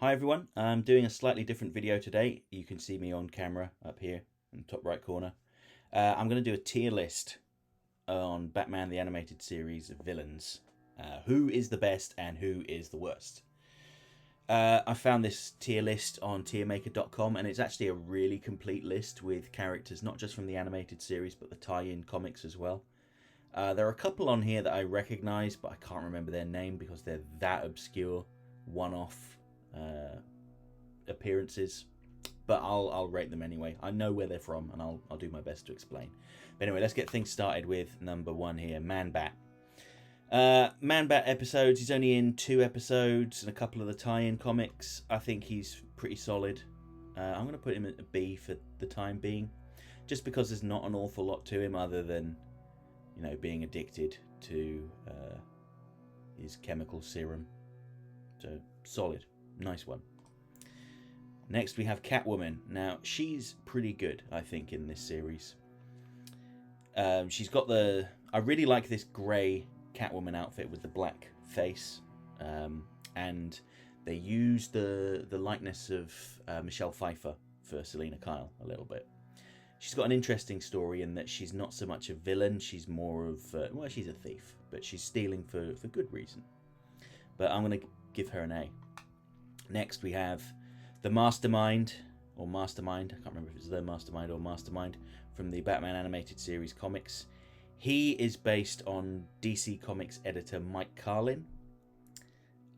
Hi everyone, I'm doing a slightly different video today. You can see me on camera up here in the top right corner. I'm going to do a tier list on Batman the Animated Series villains. Who is the best and who is the worst? I found this tier list on tiermaker.com and it's actually a really complete list with characters not just from the animated series but the tie-in comics as well. There are a couple on here that I recognise but I can't remember their name because they're that obscure, one-off appearances, but I'll rate them anyway. I know where they're from and I'll do my best to explain. But anyway, let's get things started with number one here, Man Bat. Man Bat episodes, he's only in 2 episodes and a couple of the tie-in comics. I think he's pretty solid. I'm going to put him at a B for the time being, just because there's not an awful lot to him other than, you know, being addicted to his chemical serum. So solid, nice one. Next we have Catwoman. Now she's pretty good, I think, in this series. She's got I really like this grey Catwoman outfit with the black face, and they use the likeness of Michelle Pfeiffer for Selena Kyle a little bit. She's got an interesting story in that she's not so much a villain, she's more of well, she's a thief, but she's stealing for good reason. But I'm going to give her an A. Next we have the Mastermind, or Mastermind, I can't remember if it's the Mastermind or Mastermind, from the Batman Animated Series comics. He is based on DC Comics editor Mike Carlin.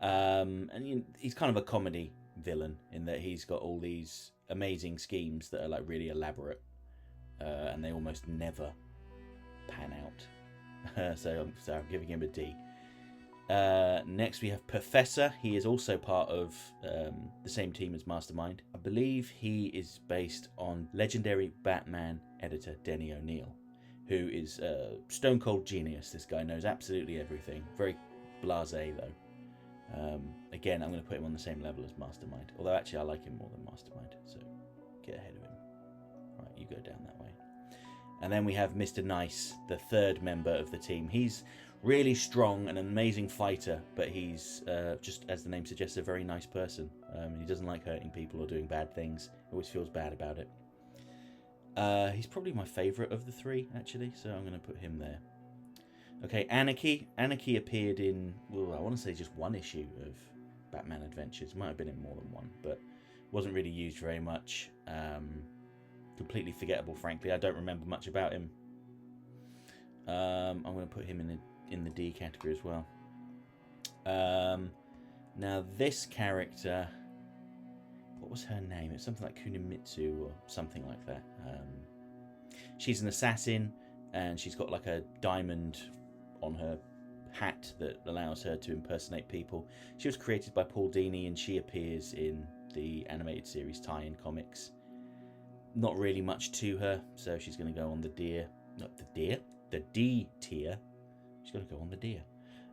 And he's kind of a comedy villain in that he's got all these amazing schemes that are like really elaborate, and they almost never pan out. So I'm giving him a D. Next we have Professor. He is also part of the same team as Mastermind. I believe he is based on legendary Batman editor Denny O'Neil, who is a stone cold genius. This guy knows absolutely everything. Very blasé though. Again, I'm going to put him on the same level as Mastermind, although actually I like him more than Mastermind, so get ahead of him. Right, you go down that way. And then we have Mr. Nice, the third member of the team. He's really strong and an amazing fighter, but he's just, as the name suggests, a very nice person. He doesn't like hurting people or doing bad things. He always feels bad about it. He's probably my favourite of the 3, actually, so I'm going to put him there. Okay, Anarchy. Anarchy appeared in, well, I want to say just 1 issue of Batman Adventures. Might have been in more than 1, but wasn't really used very much. Completely forgettable, frankly. I don't remember much about him. I'm going to put him in the D category as well. Now this character, what was her name? It's something like Kunimitsu or something like that. She's an assassin and she's got like a diamond on her hat that allows her to impersonate people. She was created by Paul Dini and she appears in the animated series tie-in comics. Not really much to her, so she's going to go on the D tier. She's got to go on the deer.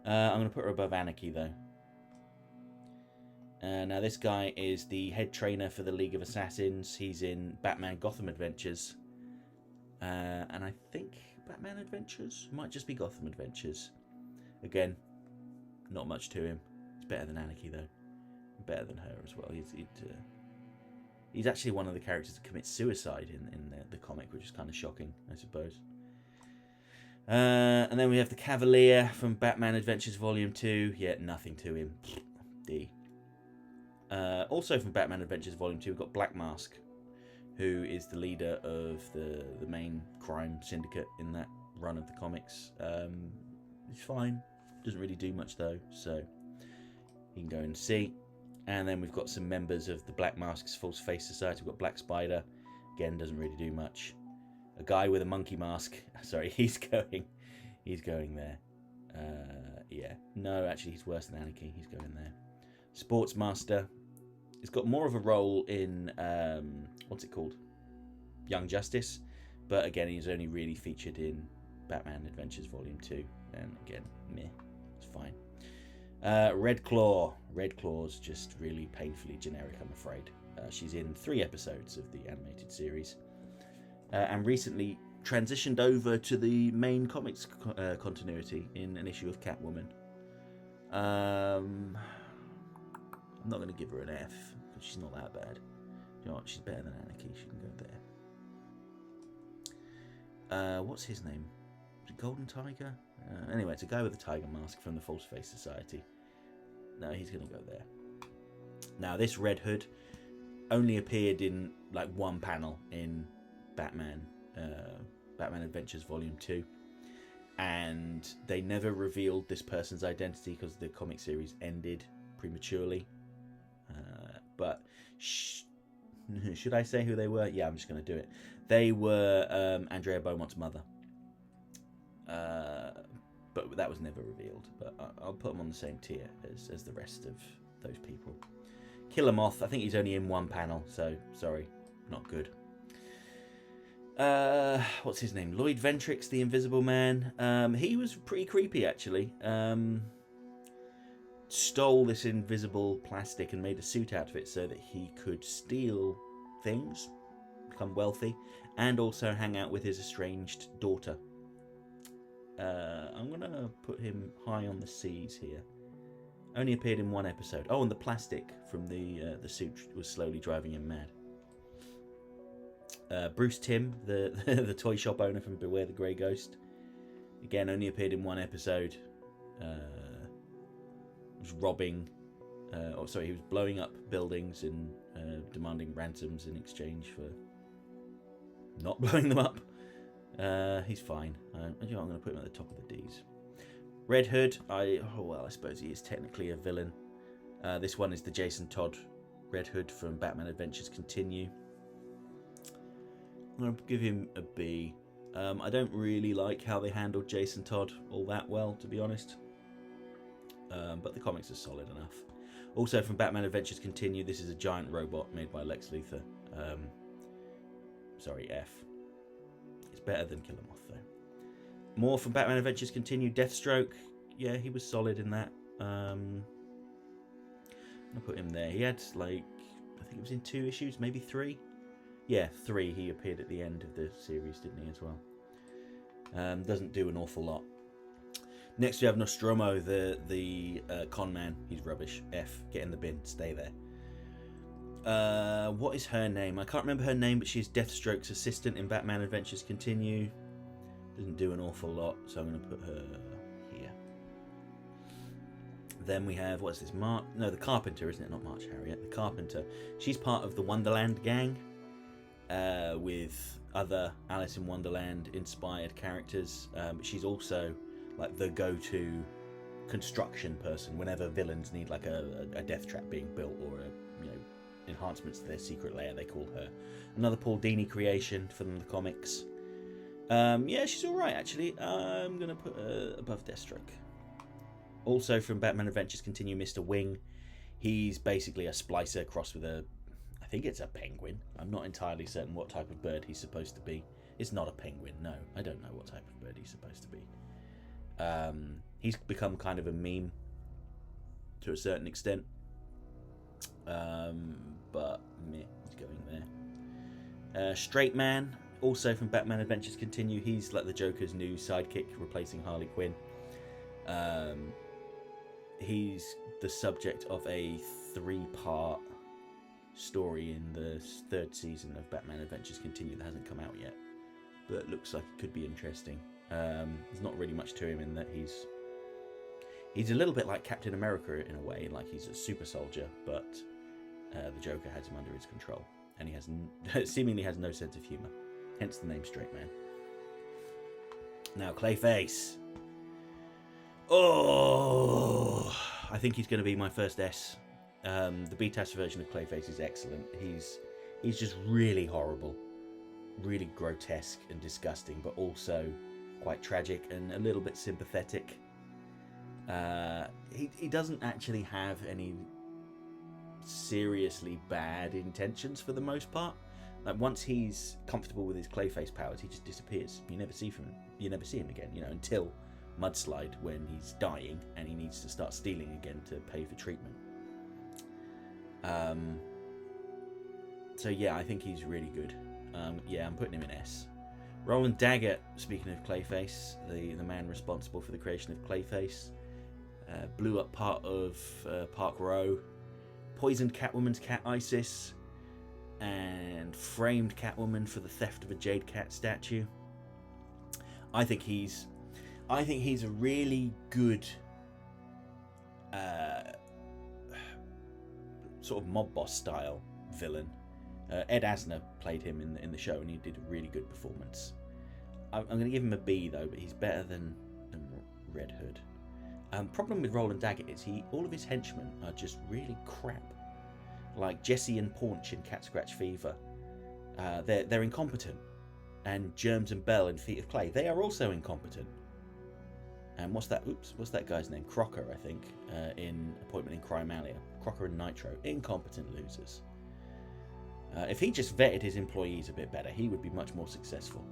I'm going to put her above Anarchy, though. Now, this guy is the head trainer for the League of Assassins. He's in Batman Gotham Adventures. And I think Batman Adventures? Might just be Gotham Adventures. Again, not much to him. He's better than Anarchy, though. Better than her as well. He's actually one of the characters that commits suicide in the comic, which is kind of shocking, I suppose. And then we have the Cavalier from Batman Adventures Volume 2. Yeah, nothing to him. D. Also from Batman Adventures Volume 2, we've got Black Mask, who is the leader of the main crime syndicate in that run of the comics. He's fine. Doesn't really do much, though, so he can go and see. And then we've got some members of the Black Mask's False Face Society. We've got Black Spider. Again, doesn't really do much. A guy with a monkey mask. Sorry, he's going there. Yeah. No, actually, he's worse than Anarchy. He's going there. Sportsmaster. He's got more of a role in, what's it called? Young Justice. But again, he's only really featured in Batman Adventures Volume 2. And again, meh. It's fine. Red Claw. Red Claw's just really painfully generic, I'm afraid. She's in 3 episodes of the animated series. And recently transitioned over to the main comics continuity in an issue of Catwoman. I'm not going to give her an F because she's not that bad. You know what? She's better than Anarchy. She can go there. What's his name? Is it Golden Tiger? Anyway, it's a guy with a tiger mask from the False Face Society. No, he's going to go there. Now, this Red Hood only appeared in like one panel in Batman Adventures Volume 2. And they never revealed this person's identity because the comic series ended prematurely. But should I say who they were? Yeah, I'm just going to do it. They were Andrea Beaumont's mother. But that was never revealed. But I'll put them on the same tier as the rest of those people. Killer Moth, I think he's only in one panel, so sorry, not good. What's his name? Lloyd Ventrix, the Invisible Man. He was pretty creepy, actually. Stole this invisible plastic and made a suit out of it so that he could steal things, become wealthy, and also hang out with his estranged daughter. I'm going to put him high on the C's here. Only appeared in one episode. Oh, and the plastic from the suit was slowly driving him mad. Bruce Timm, the toy shop owner from Beware the Grey Ghost. Again, only appeared in one episode. Was robbing... he was blowing up buildings and demanding ransoms in exchange for not blowing them up. He's fine. I'm going to put him at the top of the D's. Red Hood, I suppose he is technically a villain. This one is the Jason Todd Red Hood from Batman Adventures Continue. I'm going to give him a B. I don't really like how they handled Jason Todd all that well, to be honest. But the comics are solid enough. Also from Batman Adventures Continue, this is a giant robot made by Lex Luthor. F. It's better than Killer Moth, though. More from Batman Adventures Continue, Deathstroke. Yeah, he was solid in that. I'll put him there. He had, I think it was in 2 issues, maybe 3. Yeah, 3. He appeared at the end of the series, didn't he, as well? Doesn't do an awful lot. Next we have Nostromo, the con man. He's rubbish. F. Get in the bin. Stay there. What is her name? I can't remember her name, but she's Deathstroke's assistant in Batman Adventures Continue. Doesn't do an awful lot, so I'm going to put her here. Then we have, what's this? The Carpenter, isn't it? Not March Harriet. The Carpenter. She's part of the Wonderland gang. With other Alice in Wonderland inspired characters. She's also like the go-to construction person whenever villains need like a death trap being built or enhancements to their secret lair. They call her. Another Paul Dini creation from the comics. She's alright actually. I'm gonna put her above Deathstroke. Also from Batman Adventures Continue, Mr. Wing. He's basically a splicer crossed with I think it's a penguin. I'm not entirely certain what type of bird he's supposed to be. It's not a penguin, no. I don't know what type of bird he's supposed to be. He's become kind of a meme to a certain extent. But he's going there. Straight Man, also from Batman Adventures Continue. He's like the Joker's new sidekick, replacing Harley Quinn. He's the subject of a 3-part story in the 3rd season of Batman Adventures Continue that hasn't come out yet, but looks like it could be interesting. There's not really much to him in that he's a little bit like Captain America in a way, like he's a super soldier, but the Joker has him under his control, and he seemingly has no sense of humour, hence the name Straight Man. Now Clayface. Oh, I think he's going to be my first S. The BTAS version of Clayface is excellent. He's just really horrible, really grotesque and disgusting, but also quite tragic and a little bit sympathetic. He doesn't actually have any seriously bad intentions for the most part. Like once he's comfortable with his Clayface powers, he just disappears. You never see him again. Until Mudslide, when he's dying and he needs to start stealing again to pay for treatment. So yeah, I think he's really good. I'm putting him in S. Roland Daggett, speaking of Clayface, the man responsible for the creation of Clayface, blew up part of Park Row, poisoned Catwoman's cat Isis, and framed Catwoman for the theft of a Jade Cat statue. I think he's a really good sort of mob boss style villain. Ed Asner played him in the show, and he did a really good performance. I'm going to give him a B though, but he's better than Red Hood. Problem with Roland Daggett is all of his henchmen are just really crap. Like Jesse and Paunch in Cat Scratch Fever, they're incompetent, and Germs and Bell in Feet of Clay, they are also incompetent. And what's that guy's name? Crocker, I think, in Appointment in Crimealia. Crocker and Nitro, incompetent losers. If he just vetted his employees a bit better, he would be much more successful.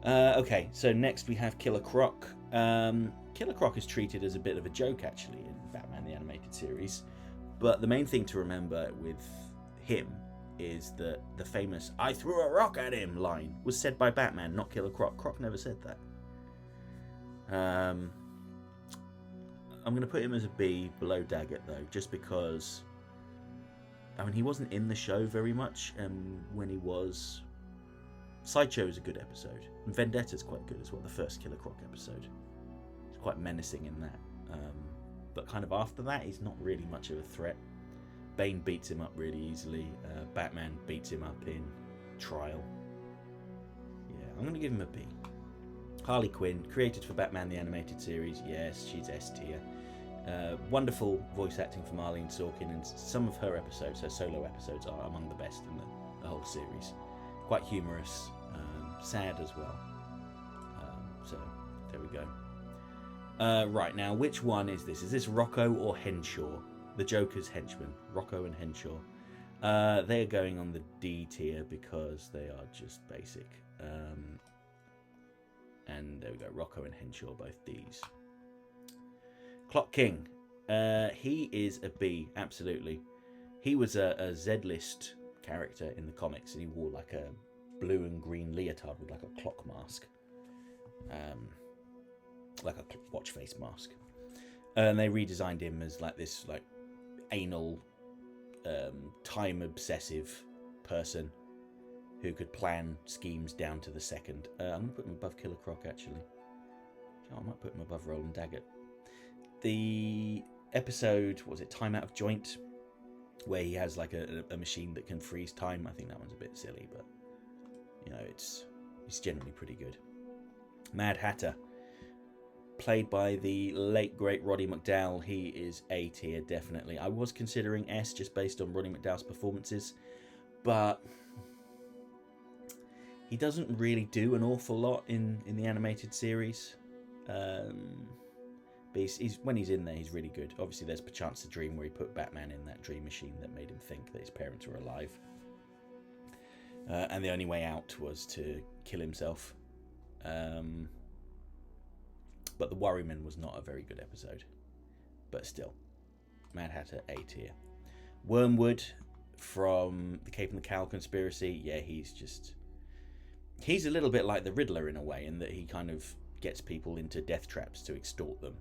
Okay, so next we have Killer Croc. Killer Croc is treated as a bit of a joke, actually, in Batman the Animated Series. But the main thing to remember with him is that the famous "I threw a rock at him" line was said by Batman, not Killer Croc. Croc never said that. I'm going to put him as a B, below Daggett, though, just because, I mean, he wasn't in the show very much, and when he was, Sideshow is a good episode, and Vendetta's quite good as well, the first Killer Croc episode. It's quite menacing in that. But kind of after that, he's not really much of a threat. Bane beats him up really easily. Batman beats him up in Trial. Yeah, I'm going to give him a B. Harley Quinn, created for Batman the Animated Series. Yes, she's S tier. Wonderful voice acting from Arlene Sorkin, and some of her episodes, her solo episodes, are among the best in the whole series. Quite humorous, sad as well. So there we go. Right, now, which one is this? Is this Rocco or Henshaw? The Joker's henchmen, Rocco and Henshaw. They are going on the D tier because they are just basic. And there we go, Rocco and Henshaw, both Ds. Clock King. He is a B, absolutely. He was a Z-list character in the comics, and he wore like a blue and green leotard with like a clock mask. Like a watch face mask. And they redesigned him as like this like anal, time obsessive person who could plan schemes down to the second. I'm going to put him above Killer Croc, actually. I might put him above Roland Daggett. The episode, what was it, Time Out of Joint, where he has like a machine that can freeze time. I think that one's a bit silly, but you know, it's generally pretty good. Mad Hatter, played by the late great Roddy McDowall. He is A tier, definitely. I was considering S just based on Roddy McDowall's performances, but he doesn't really do an awful lot in the animated series. But when he's in there, he's really good. Obviously, there's Perchance to Dream, where he put Batman in that dream machine that made him think that his parents were alive. And the only way out was to kill himself. But The Worryman was not a very good episode. But still, Mad Hatter, A tier. Wormwood from The Cape and the Cowl Conspiracy. Yeah, he's a little bit like the Riddler in a way, in that he kind of gets people into death traps to extort them.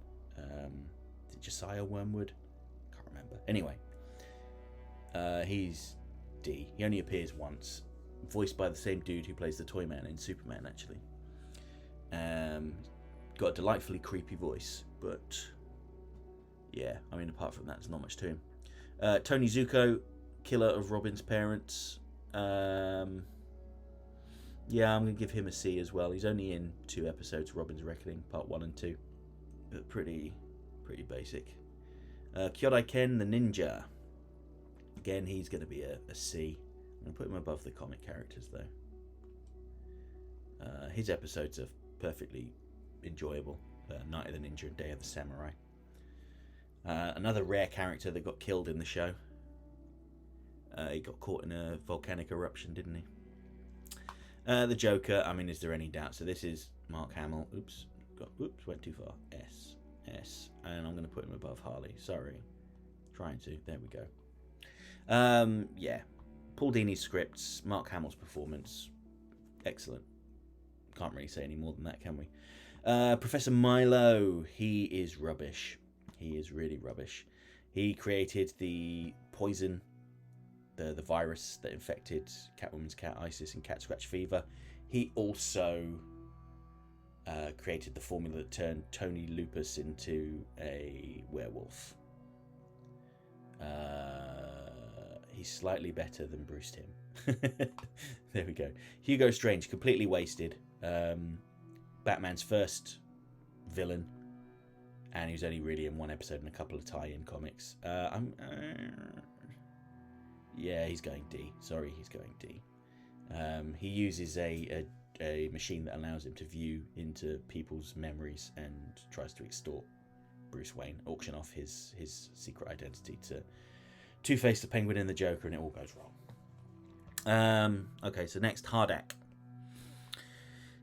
Is it Josiah Wormwood? Can't remember. Anyway, he's D. He only appears once. Voiced by the same dude who plays the Toyman in Superman, actually. Got a delightfully creepy voice, but yeah, I mean, apart from that, there's not much to him. Tony Zuko, killer of Robin's parents. Yeah, I'm going to give him a C as well. He's only in 2 episodes, Robin's Reckoning, part 1 and 2. But pretty basic. Kyodai Ken, the ninja. Again, he's going to be a C. I'm going to put him above the comic characters, though. His episodes are perfectly enjoyable. Night of the Ninja and Day of the Samurai. Another rare character that got killed in the show. He got caught in a volcanic eruption, didn't he? The Joker, I mean, is there any doubt? So this is Mark Hamill. Went too far. S. And I'm going to put him above Harley. Sorry. Trying to. There we go. Yeah. Paul Dini's scripts, Mark Hamill's performance, excellent. Can't really say any more than that, can we? Professor Milo, he is rubbish. He is really rubbish. He created the poison, the virus that infected Catwoman's cat Isis and Cat Scratch Fever. He also created the formula that turned Tony Lupus into a werewolf. He's slightly better than Bruce Timm. There we go. Hugo Strange, completely wasted. Batman's first villain, and he was only really in one episode and a couple of tie-in comics. Yeah, he's going D. Sorry, he's going D. He uses a machine that allows him to view into people's memories and tries to extort Bruce Wayne, auction off his secret identity to Two-Face, the Penguin, and the Joker, and it all goes wrong. Okay, so next, Hardak.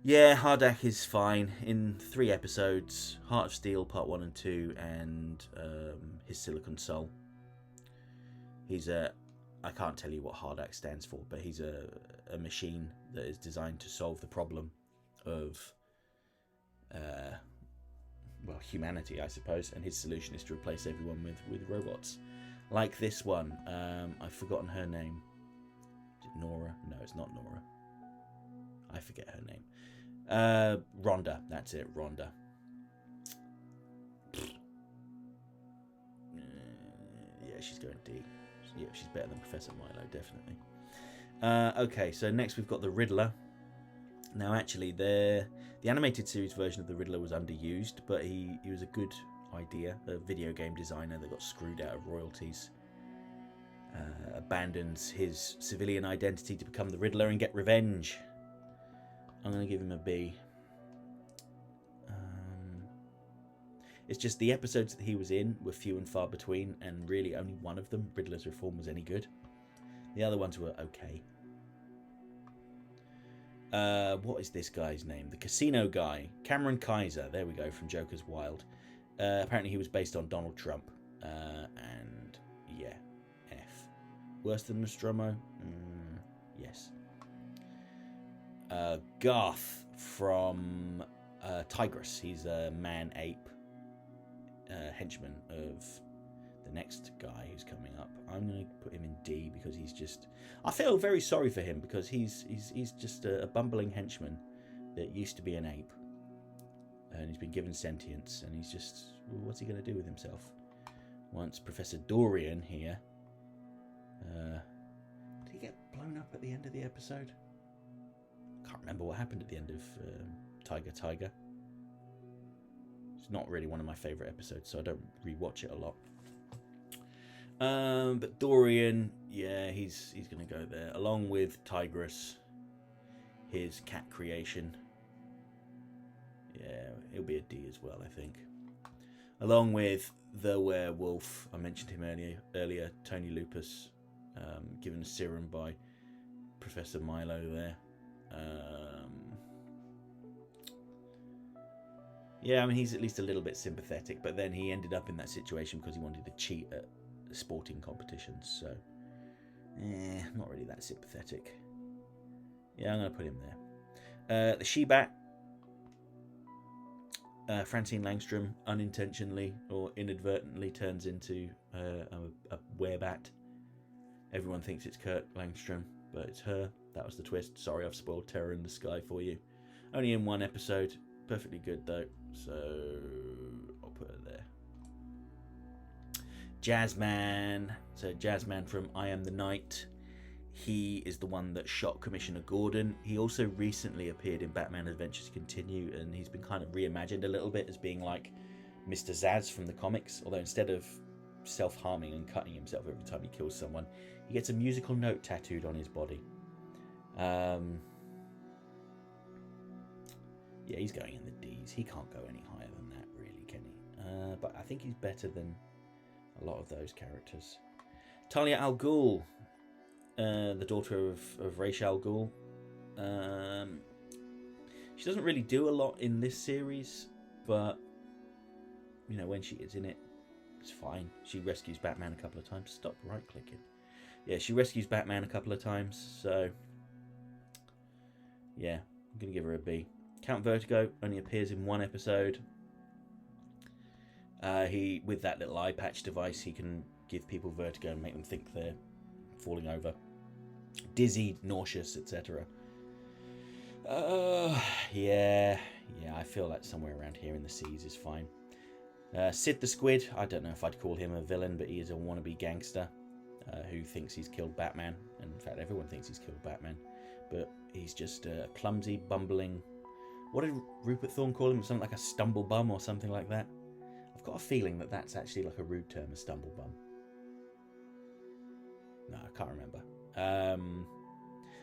Yeah, Hardak is fine. In 3 episodes, Heart of Steel Part 1 and 2, and his Silicon Soul. He's I can't tell you what Hardak stands for, but he's a machine that is designed to solve the problem of, well, humanity, I suppose, and his solution is to replace everyone with robots. Like this one. I've forgotten her name. Is it Nora? No, it's not Nora. I forget her name. Rhonda. That's it, Rhonda. Yeah, she's going D. Yeah, she's better than Professor Milo, definitely. Okay, so next we've got the Riddler. Now, actually, the animated series version of the Riddler was underused, but he was a good idea. A video game designer that got screwed out of royalties. Abandons his civilian identity to become the Riddler and get revenge. I'm going to give him a B. It's just the episodes that he was in were few and far between, and really only one of them, Riddler's Reform, was any good. The other ones were okay. What is this guy's name? The casino guy. Cameron Kaiser. There we go, from Joker's Wild. Apparently he was based on Donald Trump. And, yeah, F. Worse than Nostromo? Yes. Garth from Tigress. He's a man-ape henchman of the next guy who's coming up. I'm going to put him in D because he's just... I feel very sorry for him because he's just a bumbling henchman that used to be an ape. And he's been given sentience, and he's just... Well, what's he going to do with himself? Once Professor Dorian here... did he get blown up at the end of the episode? Can't remember what happened at the end of Tiger. It's not really one of my favourite episodes, so I don't rewatch it a lot. But Dorian, yeah, he's going to go there. Along with Tigress, his cat creation. Yeah, he'll be a D as well, I think. Along with the werewolf, I mentioned him earlier, Tony Lupus, given a serum by Professor Milo there. Yeah, I mean, he's at least a little bit sympathetic, but then he ended up in that situation because he wanted to cheat at sporting competitions, so not really that sympathetic. Yeah, I'm going to put him there. The She-Bat, Francine Langstrom unintentionally or inadvertently turns into a werebat. Everyone thinks it's Kurt Langstrom, but it's her. That was the twist. Sorry, I've spoiled Terror in the Sky for you. Only in 1 episode. Perfectly good, though. So, I'll put her there. Jazzman. So, Jazzman from I Am the Night. He is the one that shot Commissioner Gordon. He also recently appeared in Batman Adventures Continue, and he's been kind of reimagined a little bit as being like Mr. Zsasz from the comics. Although instead of self-harming and cutting himself every time he kills someone, he gets a musical note tattooed on his body. Yeah, he's going in the D's. He can't go any higher than that, really, can he? But I think he's better than a lot of those characters. Talia al Ghul, the daughter of Ra's al Ghul. She doesn't really do a lot in this series, but, you know, when she is in it, it's fine. She rescues Batman a couple of times. Stop right-clicking. Yeah, she rescues Batman a couple of times, so... yeah, I'm going to give her a B. Count Vertigo only appears in 1 episode. He, with that little eye patch device, he can give people vertigo and make them think they're falling over, dizzy, nauseous, etc. Yeah, I feel like somewhere around here in the seas is fine. Sid the Squid, I don't know if I'd call him a villain, but he is a wannabe gangster who thinks he's killed Batman. And in fact, everyone thinks he's killed Batman. But he's just a clumsy, bumbling... What did Rupert Thorne call him? Something like a stumble bum or something like that? I've got a feeling that that's actually like a rude term, a stumble bum. No, I can't remember.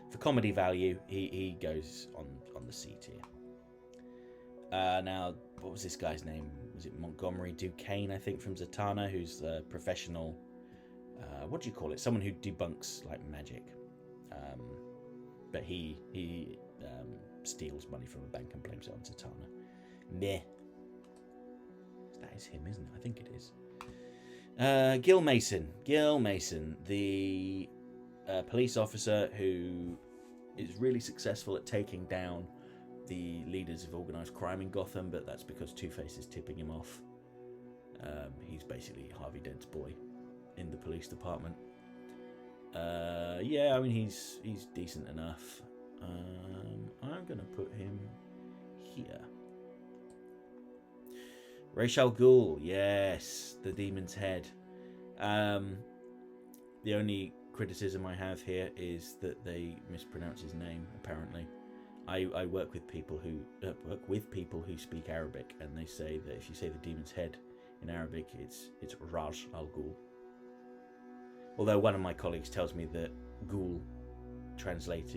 For comedy value, he goes on the C tier. Now, what was this guy's name? Was it Montgomery Duquesne, I think, from Zatanna, who's a professional... what do you call it? Someone who debunks, like, magic. But he steals money from a bank and blames it on Zatanna. Meh. That is him, isn't it? I think it is. Gil Mason. Gil Mason, the police officer who is really successful at taking down the leaders of organised crime in Gotham, but that's because Two-Face is tipping him off. He's basically Harvey Dent's boy in the police department. Yeah, I mean, he's decent enough. I'm going to put him here. Ra's al Ghul, yes, the Demon's Head. The only criticism I have here is that they mispronounce his name, apparently. I work with people who speak Arabic, and they say that if you say the Demon's Head in Arabic, it's Ra's al Ghul. Although one of my colleagues tells me that Ghul translates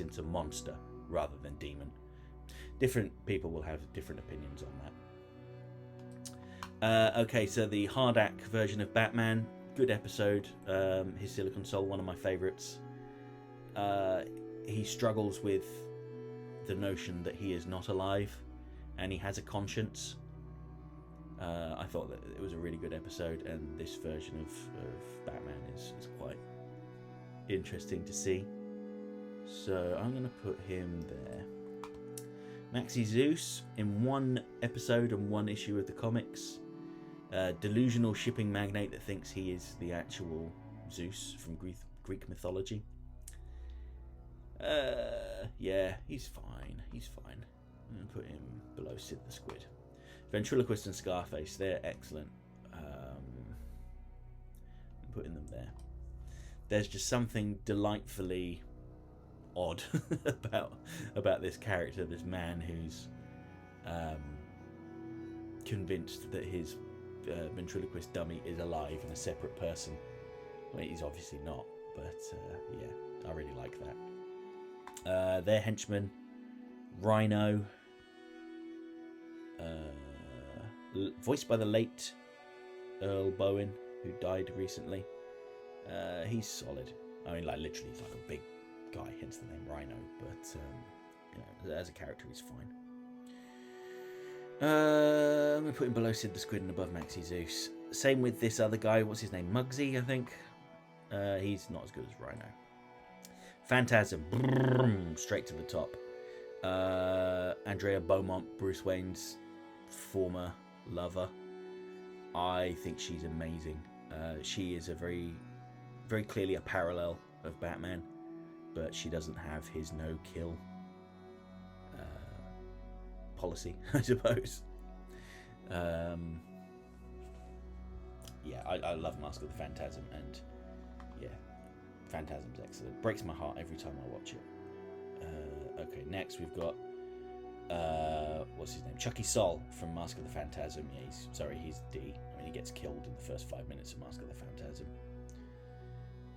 into monster rather than demon. Different people will have different opinions on that. Okay, so the Hardak version of Batman, good episode. His Silicon Soul, one of my favourites. He struggles with the notion that he is not alive and he has a conscience. I thought that it was a really good episode, and this version of Batman is quite interesting to see. So I'm going to put him there. Maxie Zeus, in one episode and one issue of the comics, delusional shipping magnate that thinks he is the actual Zeus from Greek mythology. Yeah, he's fine. I'm going to put him below Sid the Squid. Ventriloquist and Scarface, they're excellent. I'm putting them there. There's just something delightfully odd about this character, this man who's convinced that his ventriloquist dummy is alive and a separate person. I mean, he's obviously not, but yeah, I really like that. Their henchman, Rhino, voiced by the late Earl Bowen, who died recently. He's solid. I mean, like, literally, he's like a big guy, hence the name Rhino, but you know, as a character, he's fine. I'm going to put him below Sid the Squid and above Maxie Zeus. Same with this other guy, what's his name? Muggsy, I think. He's not as good as Rhino. Phantasm, straight to the top. Andrea Beaumont, Bruce Wayne's former lover. I think she's amazing. She is a very, very clearly a parallel of Batman, but she doesn't have his no-kill policy, I suppose. Yeah, I love Mask of the Phantasm, and yeah, Phantasm's excellent. Breaks my heart every time I watch it. Okay, next we've got what's his name? Chucky Sol from Mask of the Phantasm. Yeah, he's D. I mean, he gets killed in the first 5 minutes of Mask of the Phantasm.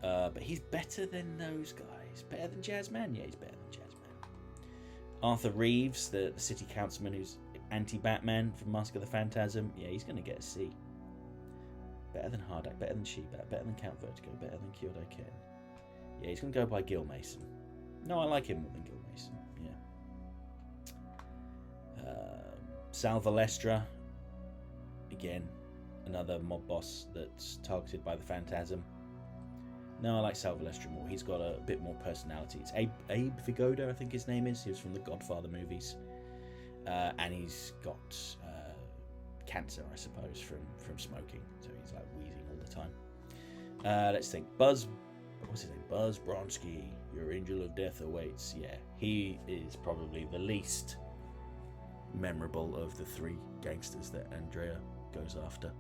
But he's better than those guys. Better than Jazzman? Yeah, he's better than Jazzman. Arthur Reeves, the city councilman who's anti-Batman from Mask of the Phantasm. Yeah, he's going to get a C. Better than Hardak, better than She-Bat, better than Count Vertigo, better than Kyoto Ken. Yeah, he's going to go by Gil Mason. No, I like him more than Gil Mason. Yeah. Sal Valestra, again, another mob boss that's targeted by the Phantasm. No, I like Sal Valestra more. He's got a bit more personality. It's Abe Vigoda, I think his name is. He was from the Godfather movies. And he's got cancer, I suppose, from smoking. So he's like wheezing all the time. Let's think. Buzz, what's his name? Buzz Bronski. Your angel of death awaits. Yeah, he is probably the least memorable of the three gangsters that Andrea goes after.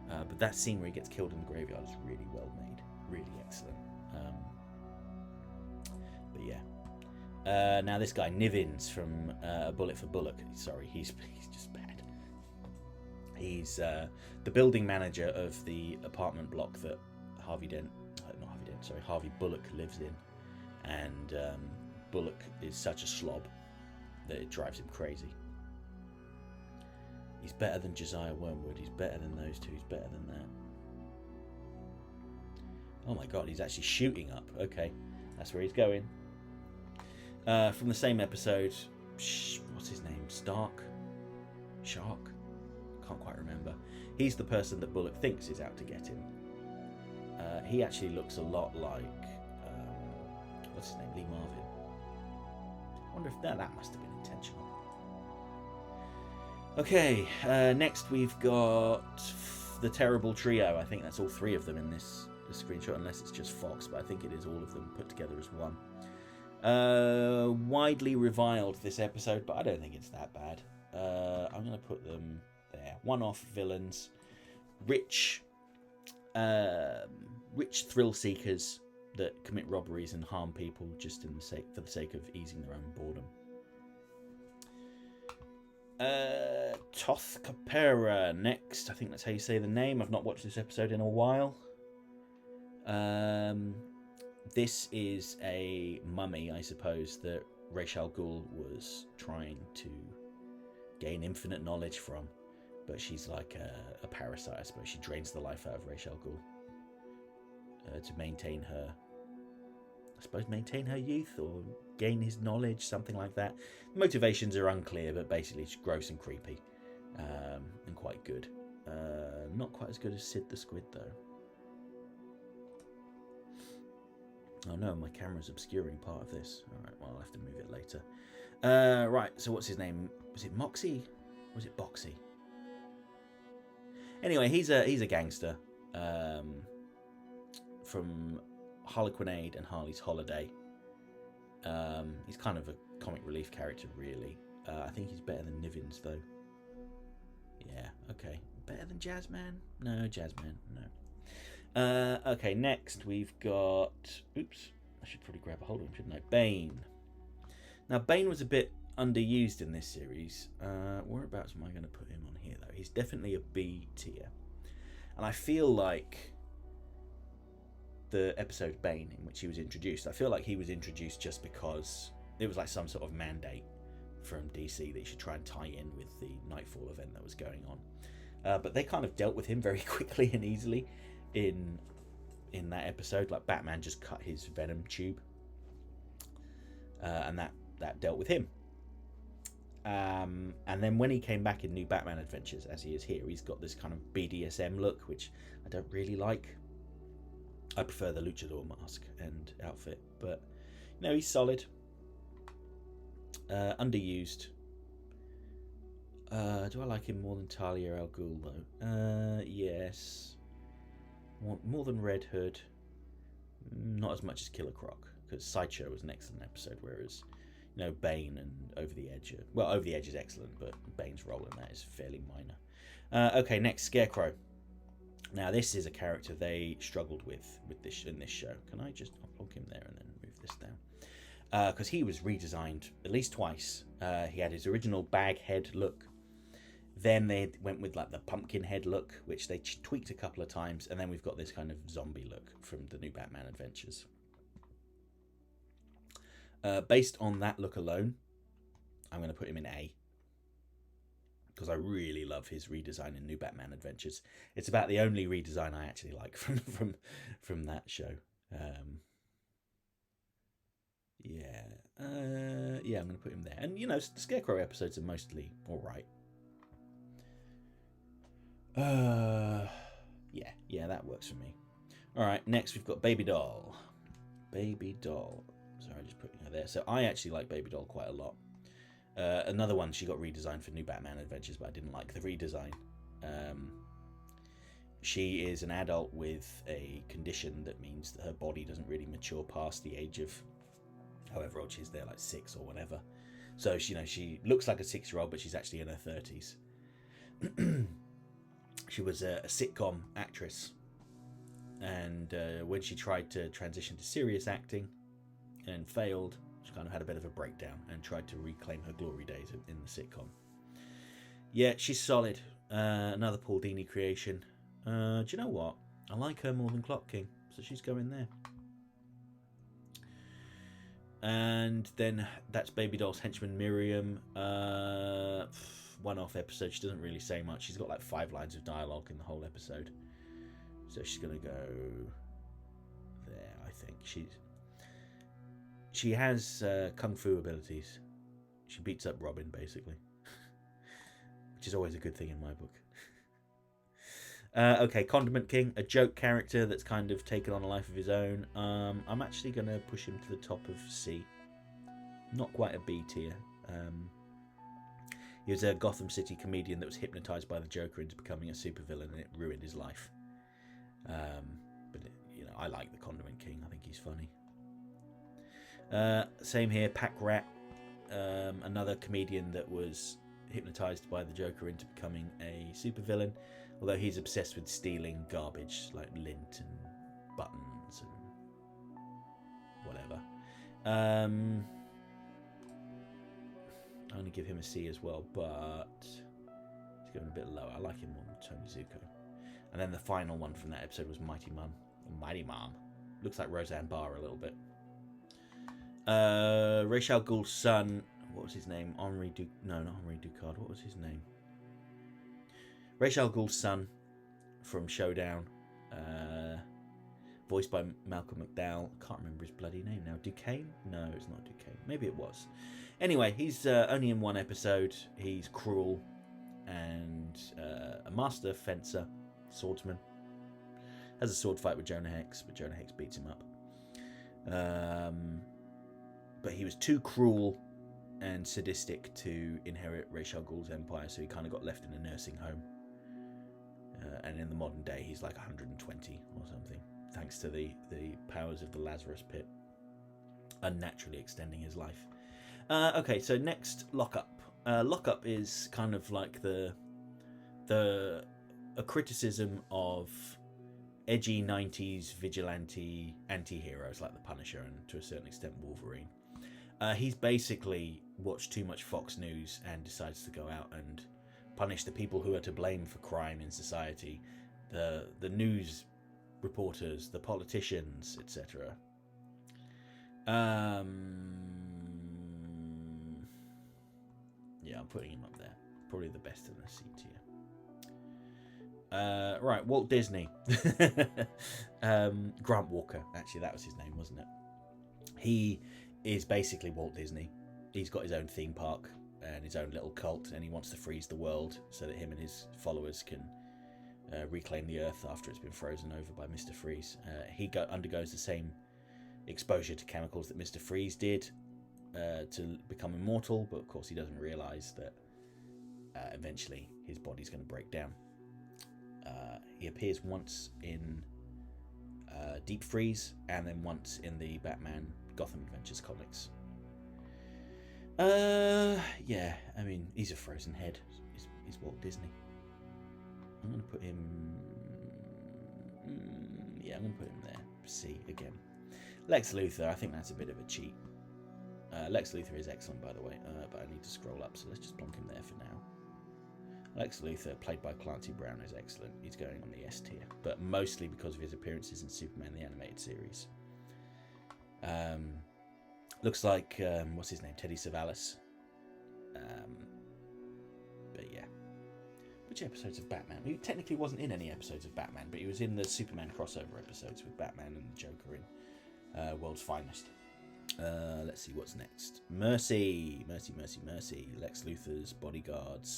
But that scene where he gets killed in the graveyard is really well made, really excellent. But yeah. Now this guy Nivens from A Bullet for Bullock. Sorry, he's just bad. He's the building manager of the apartment block that Harvey Bullock lives in, and Bullock is such a slob that it drives him crazy. He's better than Josiah Wormwood. He's better than those two. He's better than that. Oh my god, he's actually shooting up. Okay, that's where he's going. From the same episode, what's his name? Shark? Can't quite remember. He's the person that Bullock thinks is out to get him. He actually looks a lot like what's his name? Lee Marvin. I wonder if that must have been intentional. Okay, next we've got the Terrible Trio. I think that's all three of them in this screenshot, unless it's just Fox, but I think it is all of them put together as one. Widely reviled this episode, but I don't think it's that bad. I'm going to put them there. One-off villains, rich thrill seekers that commit robberies and harm people just for the sake of easing their own boredom. Toth Capera next. I think that's how you say the name. I've not watched this episode in a while. This is a mummy, I suppose, that Ra's al Ghul was trying to gain infinite knowledge from, but she's like a parasite, I suppose. She drains the life out of Ra's al Ghul to maintain her youth or gain his knowledge, something like that. The motivations are unclear, but basically it's gross and creepy, and quite good. Not quite as good as Sid the Squid, though. Oh no, my camera's obscuring part of this. Alright, well, I'll have to move it later. Right, so what's his name? Was it Moxie? Or was it Boxy? Anyway, he's a gangster from Harlequinade and Harley's Holiday. He's kind of a comic relief character, really. I think he's better than Nivens, though. Yeah, okay. Better than Jazzman? No, Jazzman, no. Okay, next we've got... Oops, I should probably grab a hold of him, shouldn't I? Bane. Now, Bane was a bit underused in this series. Whereabouts am I going to put him on here, though? He's definitely a B tier. And I feel like the episode Bane in which he was introduced, I feel like he was introduced just because it was like some sort of mandate from DC that you should try and tie in with the Nightfall event that was going on. But they kind of dealt with him very quickly and easily in that episode. Like Batman just cut his venom tube, and that dealt with him. And then when he came back in New Batman Adventures, as he is here, he's got this kind of BDSM look, which I don't really like. I prefer the luchador mask and outfit, but you know, he's solid. Underused. Do I like him more than Talia al Ghul, though? Yes. More than Red Hood. Not as much as Killer Croc, because Sideshow was an excellent episode, whereas, you know, Bane and Over the Edge Over the Edge is excellent, but Bane's role in that is fairly minor. Okay, next, Scarecrow. Now, this is a character they struggled with this in this show. Can I just unplug him there and then move this down? Because he was redesigned at least twice. He had his original bag head look. Then they went with like the pumpkin head look, which they tweaked a couple of times. And then we've got this kind of zombie look from the New Batman Adventures. Based on that look alone, I'm going to put him in A. Because I really love his redesign in New Batman Adventures. It's about the only redesign I actually like from that show. Yeah, I'm going to put him there. And, you know, the Scarecrow episodes are mostly all right. Yeah, that works for me. All right, next we've got Baby Doll. Baby Doll. Sorry, just putting her there. So I actually like Baby Doll quite a lot. Another one, she got redesigned for New Batman Adventures, but I didn't like the redesign. She is an adult with a condition that means that her body doesn't really mature past the age of however old she is there, like 6 or whatever. So she looks like a 6-year-old, but she's actually in her 30s. She was a sitcom actress, and when she tried to transition to serious acting and failed, she kind of had a bit of a breakdown and tried to reclaim her glory days in the sitcom. Yeah, she's solid. Another Paul Dini creation. Do you know what? I like her more than Clock King, so she's going there. And then that's Baby Doll's henchman Miriam. One-off episode. She doesn't really say much. She's got like 5 lines of dialogue in the whole episode, so she's gonna go there. I think she has kung fu abilities. She beats up Robin basically, which is always a good thing in my book. Okay, Condiment King, a joke character that's kind of taken on a life of his own. I'm actually going to push him to the top of C. Not quite a B tier. He was a Gotham City comedian that was hypnotised by the Joker into becoming a supervillain, and it ruined his life. But I like the Condiment King. I think he's funny. Same here, Pack Rat, another comedian that was hypnotised by the Joker into becoming a supervillain. Although he's obsessed with stealing garbage like lint and buttons and whatever. I'm going to give him a C as well, but he's going a bit lower. I like him more than Tony Zuko. And then the final one from that episode was Mighty Mom. Mighty Mom. Looks like Roseanne Barr a little bit. Ra's al Ghul's son. What was his name? No, not Henri Ducard. What was his name? Ra's al Ghul's son from Showdown, voiced by Malcolm McDowell. Can't remember his bloody name now. Duquesne? No, it's not Duquesne. Maybe it was. Anyway, he's only in one episode. He's cruel and a master fencer, swordsman. Has a sword fight with Jonah Hex, but Jonah Hex beats him up. But he was too cruel and sadistic to inherit Ra's al Ghul's empire, so he kind of got left in a nursing home. And in the modern day, he's like 120 or something, thanks to the powers of the Lazarus Pit, unnaturally extending his life. Okay, so next, Lockup. Lockup is kind of like a criticism of edgy 90s vigilante anti-heroes like the Punisher and to a certain extent Wolverine. He's basically watched too much Fox News and decides to go out and punish the people who are to blame for crime in society, the news reporters, the politicians, etc. Yeah, I'm putting him up there. Probably the best in the C tier. Right, Walt Disney. Grant Walker, actually, that was his name, wasn't it? He is basically Walt Disney. He's got his own theme park and his own little cult, and he wants to freeze the world so that him and his followers can reclaim the Earth after it's been frozen over by Mr. Freeze. He undergoes the same exposure to chemicals that Mr. Freeze did to become immortal, but of course he doesn't realise that eventually his body's going to break down. He appears once in Deep Freeze and then once in the Batman Gotham Adventures comics. Yeah, I mean, he's a frozen head. He's Walt Disney. I'm going to put him... yeah, I'm going to put him there. C again. Lex Luthor, I think that's a bit of a cheat. Lex Luthor is excellent, by the way, but I need to scroll up, so let's just plonk him there for now. Lex Luthor, played by Clancy Brown, is excellent. He's going on the S tier, but mostly because of his appearances in Superman the Animated Series. Looks like, what's his name? Teddy Savalas. But yeah. Which episodes of Batman? He technically wasn't in any episodes of Batman, but he was in the Superman crossover episodes with Batman and the Joker in World's Finest. Let's see what's next. Mercy. Lex Luthor's bodyguard /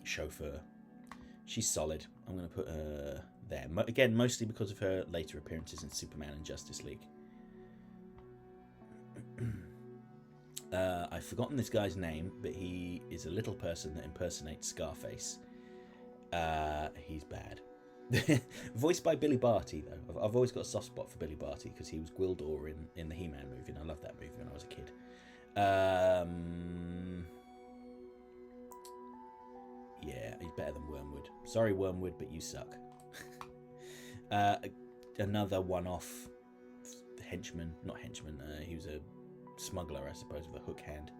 chauffeur. She's solid. I'm going to put her there. Again, mostly because of her later appearances in Superman and Justice League. I've forgotten this guy's name, but he is a little person that impersonates Scarface. He's bad. Voiced by Billy Barty, though. I've always got a soft spot for Billy Barty because he was Gwildor in the He-Man movie, and I loved that movie when I was a kid. Yeah, he's better than Wormwood. Sorry, Wormwood, but you suck. Another one-off henchman. Not henchman. He was a smuggler, I suppose, with a hook hand.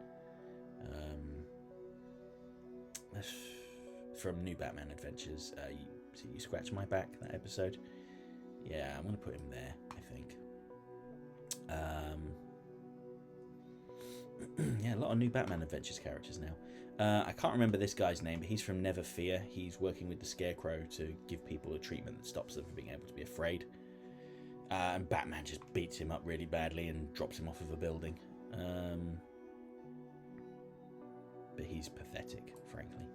From New Batman Adventures. You Scratch My Back, that episode. Yeah, I'm going to put him there, I think. Yeah, a lot of New Batman Adventures characters now. I can't remember this guy's name, but he's from Never Fear. He's working with the Scarecrow to give people a treatment that stops them from being able to be afraid. And Batman just beats him up really badly and drops him off of a building. But he's pathetic, frankly.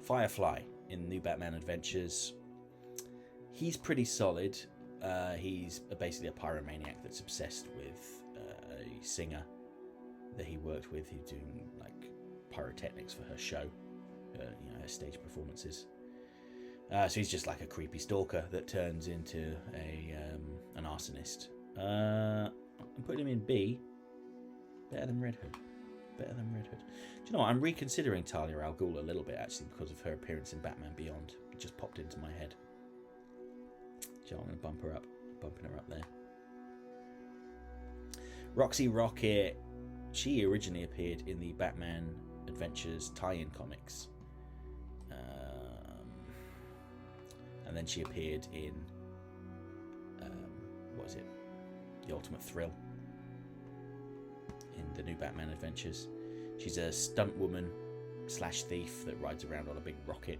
Firefly in New Batman Adventures. He's pretty solid. He's basically a pyromaniac that's obsessed with a singer that he worked with. He's doing like pyrotechnics for her show, her stage performances. So he's just like a creepy stalker that turns into an arsonist. I'm putting him in B. Better than Red Hood. Better than Red Hood. Do you know what? I'm reconsidering Talia al Ghul a little bit, actually, because of her appearance in Batman Beyond. It just popped into my head. Do you know what? I'm going to bump her up. Bumping her up there. Roxy Rocket. She originally appeared in the Batman Adventures tie-in comics. And then she appeared in... what is it? The Ultimate Thrill. In the New Batman Adventures. She's a stunt woman / thief that rides around on a big rocket.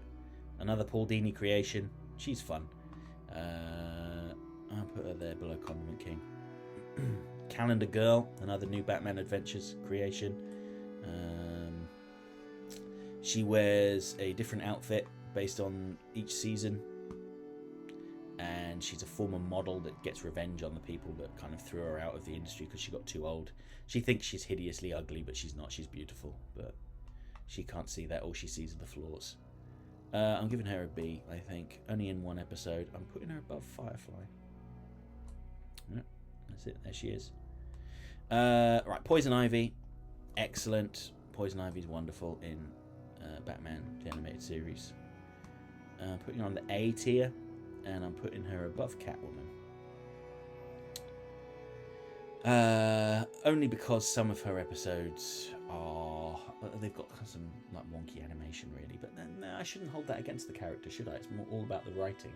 Another Paul Dini creation. She's fun. I'll put her there below Condiment King. Calendar Girl, another New Batman Adventures creation. She wears a different outfit based on each season. And she's a former model that gets revenge on the people that kind of threw her out of the industry because she got too old. She thinks she's hideously ugly, but she's not. She's beautiful, but she can't see that. All she sees are the flaws. I'm giving her a B, I think. Only in one episode. I'm putting her above Firefly. Yeah, that's it. There she is. Right, Poison Ivy. Excellent. Poison Ivy's wonderful in Batman, the animated series. Putting her on the A tier. And I'm putting her above Catwoman. Only because some of her episodes are... They've got some like wonky animation, really. But no, I shouldn't hold that against the character, should I? It's more all about the writing.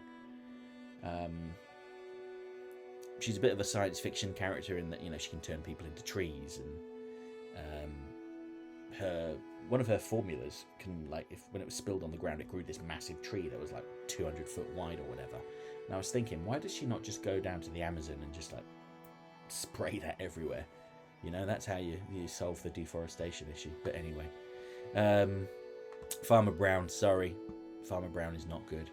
She's a bit of a science fiction character in that, she can turn people into trees. And one of her formulas can, when it was spilled on the ground, it grew this massive tree that was 200 foot wide or whatever. And I was thinking, why does she not just go down to the Amazon and just spray that everywhere? That's how you solve the deforestation issue. But anyway, Farmer Brown, sorry, Farmer Brown is not good.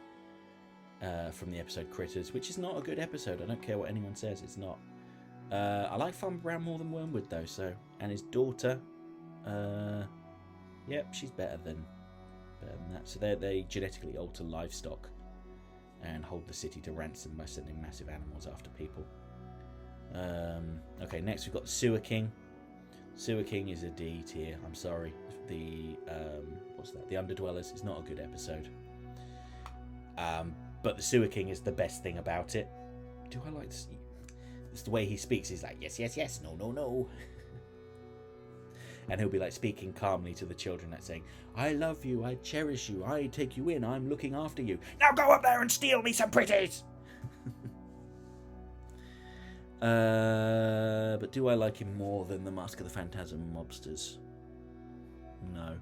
From the episode Critters, which is not a good episode. I don't care what anyone says, it's not. I like Farmer Brown more than Wormwood though. And his daughter. Yep, she's better than that. So they genetically alter livestock and hold the city to ransom by sending massive animals after people. Okay, next we've got the Sewer King. Sewer King is a D tier. I'm sorry. What's that? The Underdwellers is not a good episode. But the Sewer King is the best thing about it. Do I like this? It's the way he speaks. He's like, yes, yes, yes, no, no, no. And he'll be speaking calmly to the children, saying, I love you, I cherish you, I take you in, I'm looking after you. Now go up there and steal me some pretties! But do I like him more than the Mask of the Phantasm mobsters? No.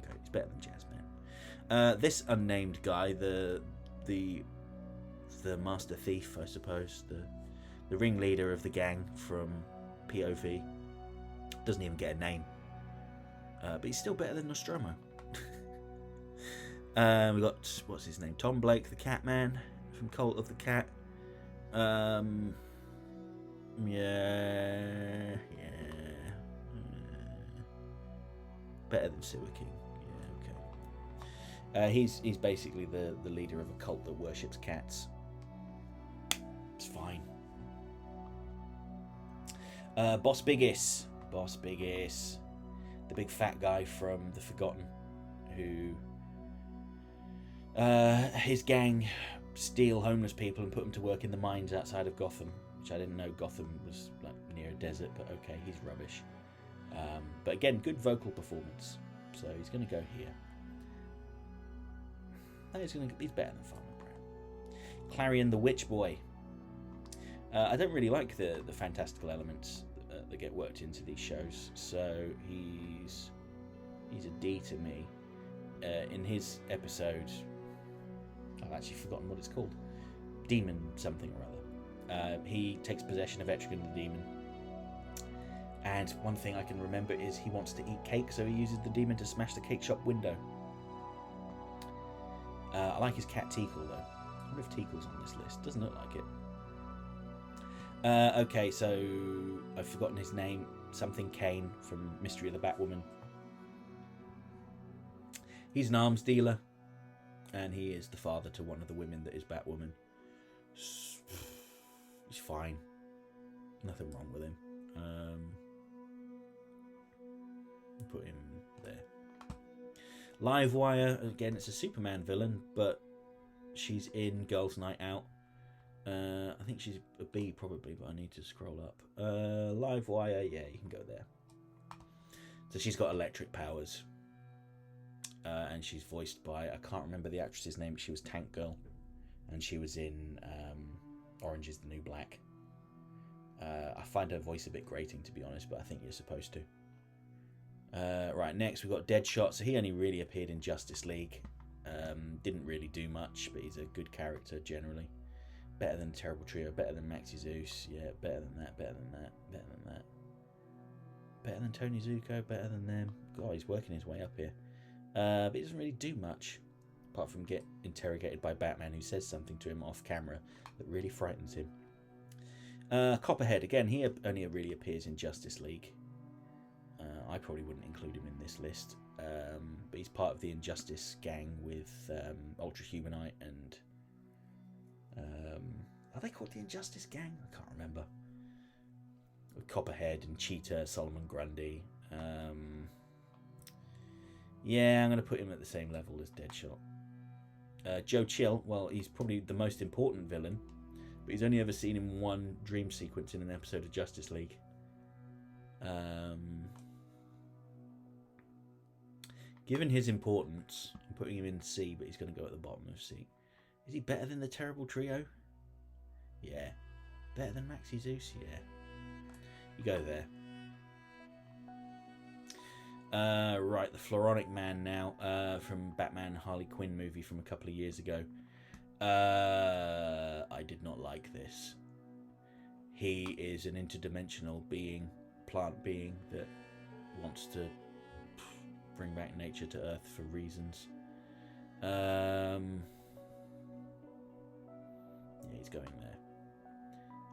Okay, he's better than Jazzman. This unnamed guy, the master thief, I suppose, the ringleader of the gang from POV, doesn't even get a name, but he's still better than Nostromo. We got, what's his name, Tom Blake, the Catman from Cult of the Cat. Yeah, Better than Sewer King. Yeah, okay. He's basically the leader of a cult that worships cats. It's fine. Boss Biggis. Boss Biggis. The big fat guy from The Forgotten, who his gang steal homeless people and put them to work in the mines outside of Gotham, which I didn't know Gotham was like near a desert, but okay, he's rubbish. But again, good vocal performance, so he's going to go here. He's better than Farmer Brown. Clarion the Witch Boy. I don't really like the fantastical elements that get worked into these shows, so he's a D to me. In his episode, I've actually forgotten what it's called. Demon something or other. He takes possession of Etrigan the demon. And one thing I can remember is he wants to eat cake, so he uses the demon to smash the cake shop window. I like his cat Teakle, though. I wonder if Teakle's on this list. Doesn't look like it. Okay, so I've forgotten his name. Something Kane from Mystery of the Batwoman. He's an arms dealer, and he is the father to one of the women that is Batwoman. He's fine. Nothing wrong with him. Put him there. Livewire, again, it's a Superman villain, but she's in Girls' Night Out. I think she's a B probably, but I need to scroll up. Livewire, yeah, you can go there. So she's got electric powers. And she's voiced by, I can't remember the actress's name, but she was Tank Girl. And she was in Orange is the New Black. I find her voice a bit grating, to be honest, but I think you're supposed to. Right, next we've got Deadshot. So he only really appeared in Justice League. Didn't really do much, but he's a good character generally. Better than Terrible Trio, better than Maxi Zeus. Yeah, better than that, better than that, better than that. Better than Tony Zuko, better than them. God, he's working his way up here. But he doesn't really do much, apart from get interrogated by Batman, who says something to him off camera that really frightens him. Copperhead, again, he only really appears in Justice League. I probably wouldn't include him in this list, but he's part of the Injustice gang with Ultra Humanite and... are they called the Injustice gang? I can't remember. With Copperhead and Cheetah, Solomon Grundy. Yeah, I'm going to put him at the same level as Deadshot. Joe Chill, well, he's probably the most important villain, but he's only ever seen in one dream sequence in an episode of Justice League. Given his importance, I'm putting him in C, but he's going to go at the bottom of C. Is he better than the Terrible Trio? Yeah. Better than Maxi Zeus? Yeah. You go there. Right, the Floronic Man now, from Batman Harley Quinn movie from a couple of years ago. I did not like this. He is an interdimensional being, plant being, that wants to bring back nature to Earth for reasons. Yeah, he's going there.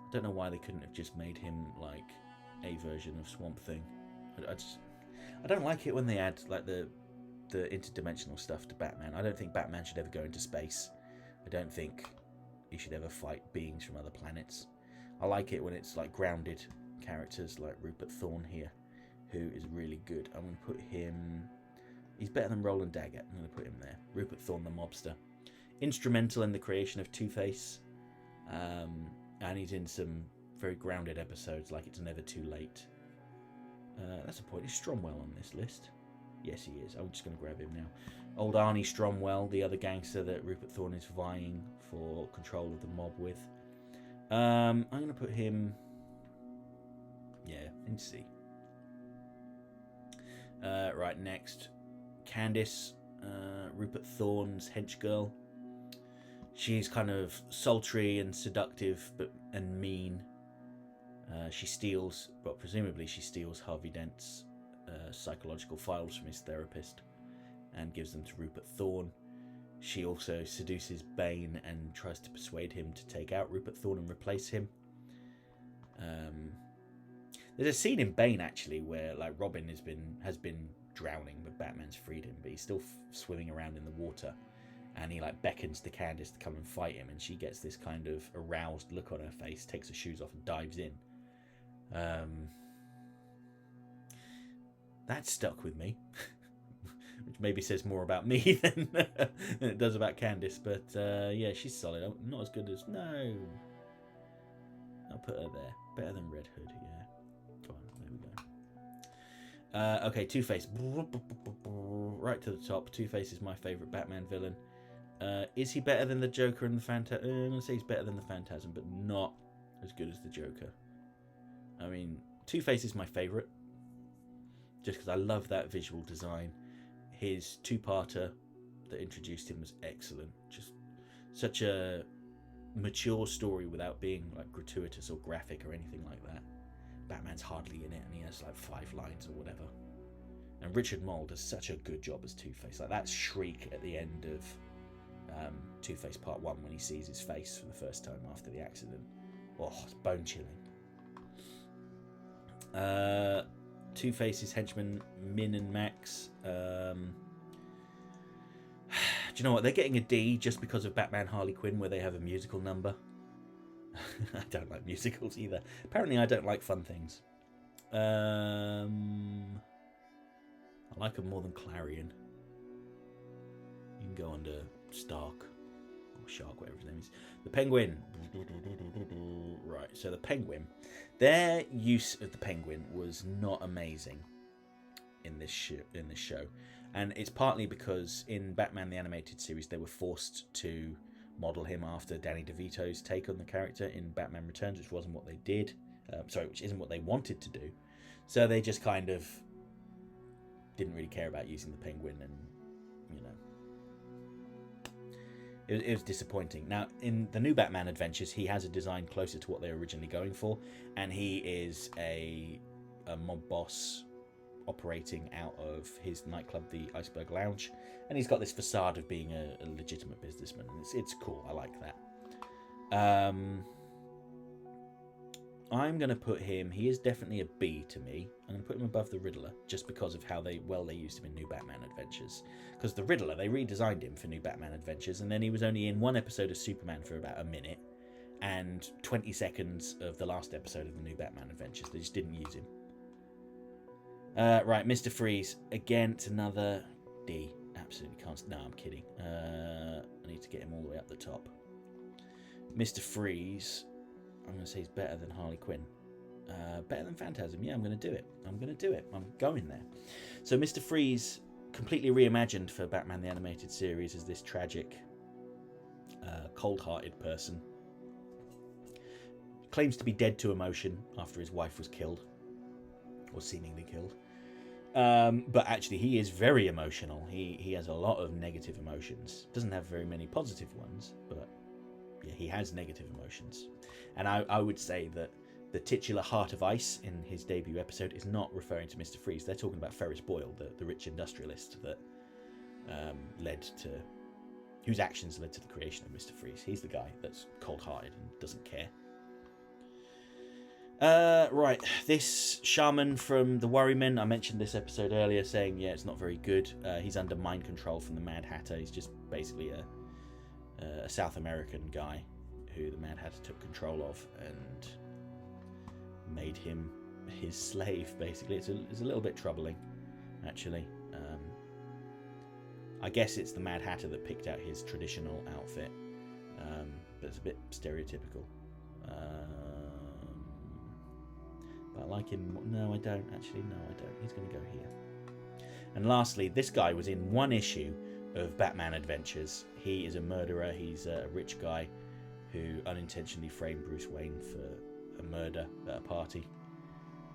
I don't know why they couldn't have just made him like a version of Swamp Thing. I don't like it when they add like the interdimensional stuff to Batman. I don't think Batman should ever go into space. I don't think he should ever fight beings from other planets. I like it when it's like grounded characters like Rupert Thorne here, who is really good. I'm going to put him... He's better than Roland Daggett. I'm going to put him there. Rupert Thorne, the mobster. Instrumental in the creation of Two-Face. And he's in some very grounded episodes like It's Never Too Late. That's a point. Is Stromwell on this list? Yes, he is. I'm just going to grab him now. Old Arnie Stromwell, the other gangster that Rupert Thorne is vying for control of the mob with. I'm going to put him... Yeah, in C. Right, next. Candice, Rupert Thorne's hench girl. She's kind of sultry and seductive and mean. She steals, but presumably she steals Harvey Dent's psychological files from his therapist and gives them to Rupert Thorne. She also seduces Bane and tries to persuade him to take out Rupert Thorne and replace him. There's a scene in Bane actually where like Robin has been drowning, but Batman's freed him. But he's still swimming around in the water, and he like beckons to Candace to come and fight him, and she gets this kind of aroused look on her face, takes her shoes off, and dives in. That stuck with me, which maybe says more about me than it does about Candace. But yeah, she's solid. Not as good as I'll put her there. Better than Red Hood. Yeah. Come on, there we go. Okay, Two-Face. Right to the top. Two-Face is my favourite Batman villain. Is he better than the Joker and the Phantasm? I'm going to say he's better than the Phantasm, but not as good as the Joker. I mean, Two-Face is my favourite, just because I love that visual design. His two-parter that introduced him was excellent. Just such a mature story without being like gratuitous or graphic or anything like that. Batman's hardly in it, and he has like 5 lines or whatever. And Richard Mole does such a good job as Two-Face. Like that shriek at the end of Two-Face Part 1 when he sees his face for the first time after the accident. Oh, it's bone-chilling. Two-Face's henchmen, Min and Max. Do you know what? They're getting a D just because of Batman Harley Quinn, where they have a musical number. I don't like musicals either. Apparently I don't like fun things. I like them more than Clarion. You can go under Stark or Shark, whatever his name is. The Penguin. Right, so the Penguin. Their use of the Penguin was not amazing in this show. And it's partly because in Batman the Animated Series they were forced to model him after Danny DeVito's take on the character in Batman Returns, which wasn't what they did. Which isn't what they wanted to do. So they just kind of didn't really care about using the Penguin, and it was disappointing. Now, in the new Batman Adventures, he has a design closer to what they were originally going for, and he is a mob boss operating out of his nightclub, the Iceberg Lounge, and he's got this facade of being a legitimate businessman, and it's cool. I like that. I'm going to put him, he is definitely a B to me. I'm going to put him above the Riddler, just because of how they used him in New Batman Adventures. Because the Riddler, they redesigned him for New Batman Adventures, and then he was only in one episode of Superman for about a minute, and 20 seconds of the last episode of the New Batman Adventures. They just didn't use him. Right, Mr. Freeze. Again, it's another D. Absolutely can't. No, I'm kidding. I need to get him all the way up the top. Mr. Freeze, I'm going to say he's better than Harley Quinn. Better than Phantasm. Yeah, I'm going to do it. I'm going there. So Mr. Freeze, completely reimagined for Batman the Animated Series as this tragic, cold-hearted person. Claims to be dead to emotion after his wife was killed. Or seemingly killed. But actually he is very emotional. He has a lot of negative emotions. Doesn't have very many positive ones, but yeah, he has negative emotions. And I would say that the titular Heart of Ice in his debut episode is not referring to Mr. Freeze. They're talking about Ferris Boyle, the rich industrialist that whose actions led to the creation of Mr. Freeze. He's the guy that's cold-hearted and doesn't care. Right, this shaman from the Worrymen, I mentioned this episode earlier saying, yeah, it's not very good. He's under mind control from the Mad Hatter. He's just basically a South American guy who the Mad Hatter took control of and made him his slave, basically. It's a little bit troubling, actually. I guess it's the Mad Hatter that picked out his traditional outfit, but it's a bit stereotypical. But I like him. No, I don't. Actually, no, I don't. He's going to go here. And lastly, this guy was in one issue of Batman Adventures. He is a murderer. He's a rich guy who unintentionally framed Bruce Wayne for a murder at a party.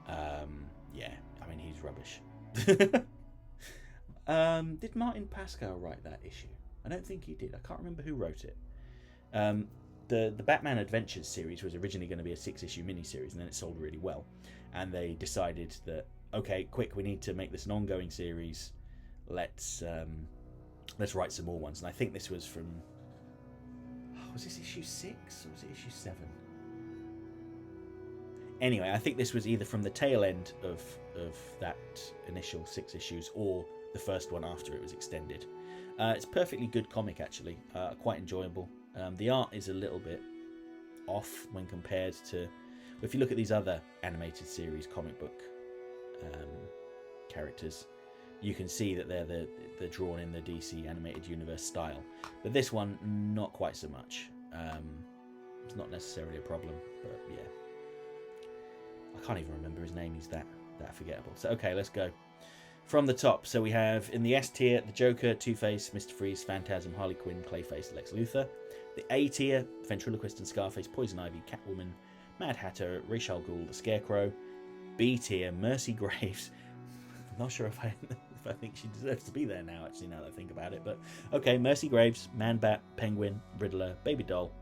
Yeah, I mean, he's rubbish. Did Martin Pascal write that issue? I don't think he did. I can't remember who wrote it. The Batman Adventures series was originally going to be a 6-issue miniseries, and then it sold really well. And they decided that, okay, quick, we need to make this an ongoing series. Let's write some more ones. And I think this was from... was this issue 6 or was it issue 7? Anyway, I think this was either from the tail end of that initial 6 issues or the first one after it was extended. It's a perfectly good comic, actually. Quite enjoyable. The art is a little bit off when compared to... If you look at these other animated series comic book characters, you can see that they're drawn in the DC animated universe style. But this one, not quite so much. It's not necessarily a problem, but yeah. I can't even remember his name. He's that forgettable. So, okay, let's go. From the top, so we have in the S tier, the Joker, Two-Face, Mr. Freeze, Phantasm, Harley Quinn, Clayface, Lex Luthor. The A tier, Ventriloquist and Scarface, Poison Ivy, Catwoman, Mad Hatter, Ra's al Ghul, the Scarecrow. B tier, Mercy Graves. I'm not sure if I think she deserves to be there now, actually, now that I think about it. But, okay, Mercy Graves, Man-Bat, Penguin, Riddler, Baby Doll,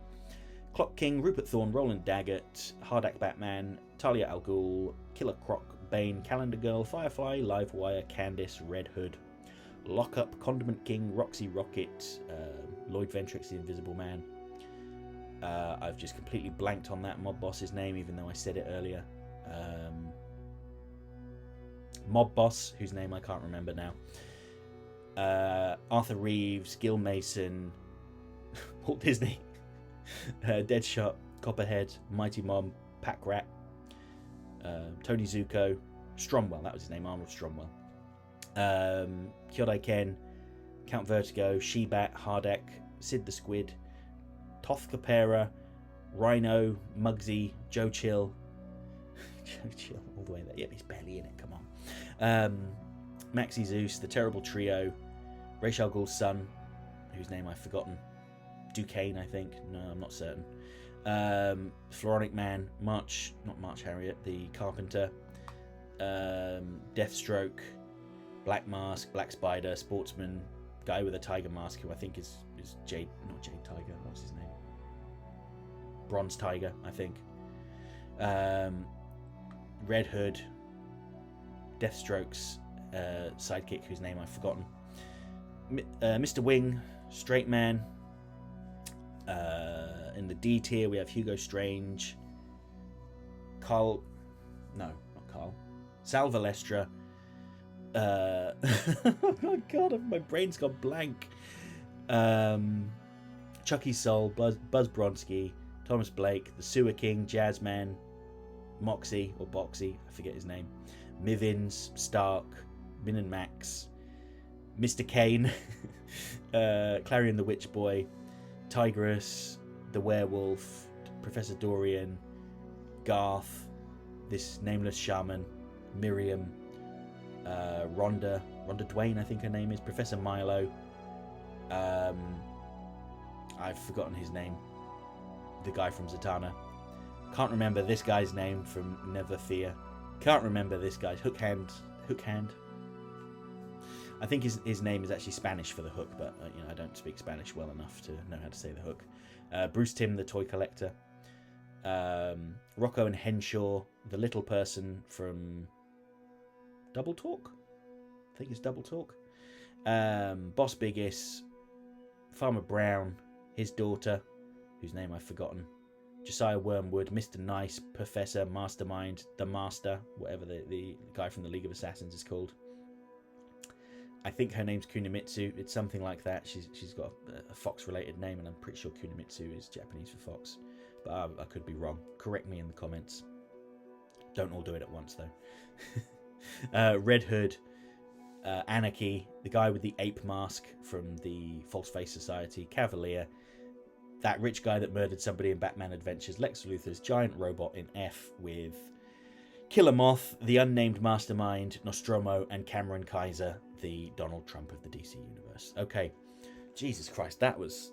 Clock King, Rupert Thorne, Roland Daggett, Hardak Batman, Talia al Ghul, Killer Croc, Bane, Calendar Girl, Firefly, Livewire, Candice, Red Hood, Lockup, Condiment King, Roxy Rocket, Lloyd Ventrix, the Invisible Man. I've just completely blanked on that mob boss's name, even though I said it earlier. Mob boss, whose name I can't remember now. Arthur Reeves, Gil Mason, Walt Disney, Deadshot, Copperhead, Mighty Mom, Pack Rat, Tony Zuko, Stromwell, that was his name, Arnold Stromwell, Kyodai Ken, Count Vertigo, She-Bat, Hardak, Sid the Squid, Toth Capera, Rhino, Muggsy, Joe Chill, Joe Chill, all the way there, yep, he's barely in it, come on, Maxie Zeus, The Terrible Trio, Ra's al Ghul's son, whose name I've forgotten, Duquesne, I think, no, I'm not certain, Floronic Man, not March Harriet, the Carpenter, Deathstroke, Black Mask, Black Spider, Sportsman, guy with a tiger mask who I think is Jade, not Jade Tiger, what's his name? Bronze Tiger, I think. Red Hood, Deathstroke's sidekick whose name I've forgotten. Mr. Wing, Straight Man. In the D tier we have Hugo Strange, Sal Valestra. Oh god, my brain's gone blank. Chucky Soul, Buzz Bronski, Thomas Blake, the Sewer King, Jazzman, Moxie or Boxy, I forget his name, Mivins, Stark, Min and Max, Mr. Kane, Clarion the Witch Boy, Tigress, the Werewolf, Professor Dorian, Garth, this nameless shaman, Miriam, Rhonda Dwayne, I think her name is, Professor Milo, I've forgotten his name, the guy from Zatanna, can't remember this guy's name from Never Fear, can't remember this guy's Hook Hand, I think his name is actually Spanish for the hook, but I don't speak Spanish well enough to know how to say the hook. Bruce Timm, the Toy Collector, Rocco and Henshaw, the little person from Double Talk, I think it's Double Talk, Boss Biggis, Farmer Brown, his daughter, whose name I've forgotten, Josiah Wormwood, Mr. Nice, Professor, Mastermind, the Master, whatever the guy from the League of Assassins is called. I think her name's Kunimitsu. It's something like that. She's got a fox-related name, and I'm pretty sure Kunimitsu is Japanese for fox. But I could be wrong. Correct me in the comments. Don't all do it at once, though. Red Hood, Anarchy, the guy with the ape mask from the False Face Society, Cavalier, that rich guy that murdered somebody in Batman Adventures, Lex Luthor's giant robot in F with Killer Moth, the unnamed mastermind, Nostromo, and Cameron Kaiser, the Donald Trump of the DC universe. Okay, Jesus Christ, that was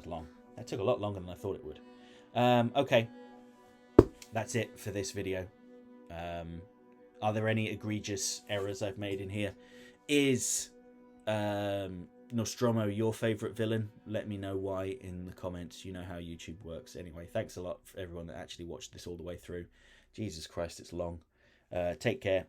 long. That took a lot longer than I thought it would. Okay, that's it for this video. Are there any egregious errors I've made in here? Is Nostromo your favourite villain? Let me know why in the comments. You know how YouTube works. Anyway, thanks a lot for everyone that actually watched this all the way through. Jesus Christ, it's long. Take care.